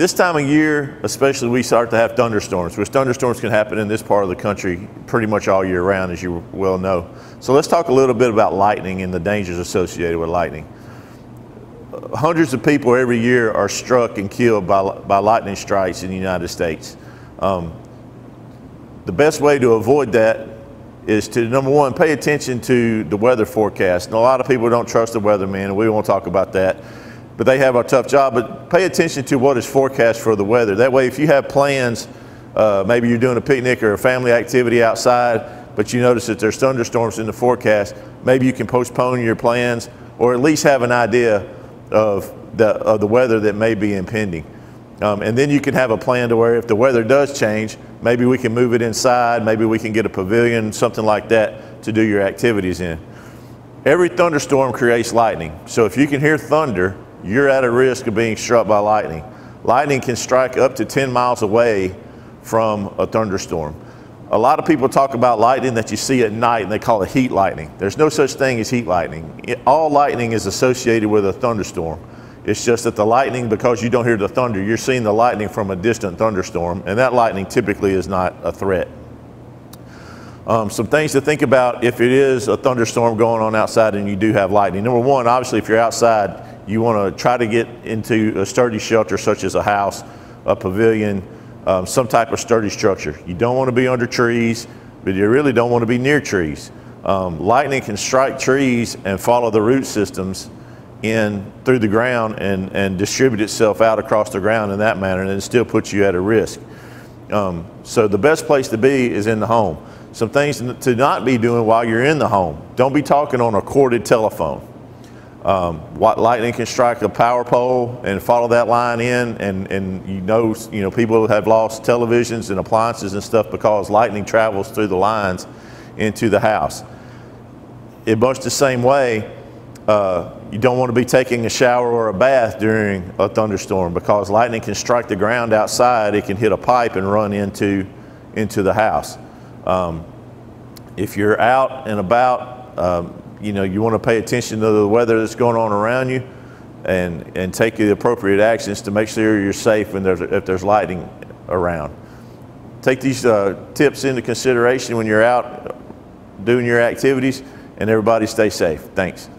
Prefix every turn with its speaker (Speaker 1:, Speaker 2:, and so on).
Speaker 1: This time of year, especially, we start to have thunderstorms, which thunderstorms can happen in this part of the country pretty much all year round, as you well know. So let's talk a little bit about lightning and the dangers associated with lightning. Hundreds of people every year are struck and killed by lightning strikes in the United States. The best way to avoid that is to, number one, pay attention to the weather forecast. And a lot of people don't trust the weatherman, and we won't talk about that. But they have a tough job. But pay attention to what is forecast for the weather. That way, if you have plans, maybe you're doing a picnic or a family activity outside, but you notice that there's thunderstorms in the forecast, maybe you can postpone your plans or at least have an idea of the weather that may be impending. And then you can have a plan to where if the weather does change, maybe we can move it inside, maybe we can get a pavilion, something like that to do your activities in. Every thunderstorm creates lightning. So if you can hear thunder, you're at a risk of being struck by lightning. Lightning can strike up to 10 miles away from a thunderstorm. A lot of people talk about lightning that you see at night and they call it heat lightning. There's no such thing as heat lightning. All lightning is associated with a thunderstorm. It's just that the lightning, because you don't hear the thunder, you're seeing the lightning from a distant thunderstorm, and that lightning typically is not a threat. Some things to think about if it is a thunderstorm going on outside and you do have lightning. Number one, obviously, if you're outside, you want to try to get into a sturdy shelter such as a house, a pavilion, some type of sturdy structure. You don't want to be under trees, but you really don't want to be near trees. Lightning can strike trees and follow the root systems in through the ground and distribute itself out across the ground in that manner, and it still puts you at a risk. So the best place to be is in the home. Some things to not be doing while you're in the home. Don't be talking on a corded telephone. Lightning can strike a power pole and follow that line in, and you know people have lost televisions and appliances and stuff because lightning travels through the lines into the house. In much the same way, you don't want to be taking a shower or a bath during a thunderstorm because lightning can strike the ground outside. It can hit a pipe and run into the house. If you're out and about, you want to pay attention to the weather that's going on around you and take the appropriate actions to make sure you're safe if there's lightning around. Take these tips into consideration when you're out doing your activities, and everybody stay safe. Thanks.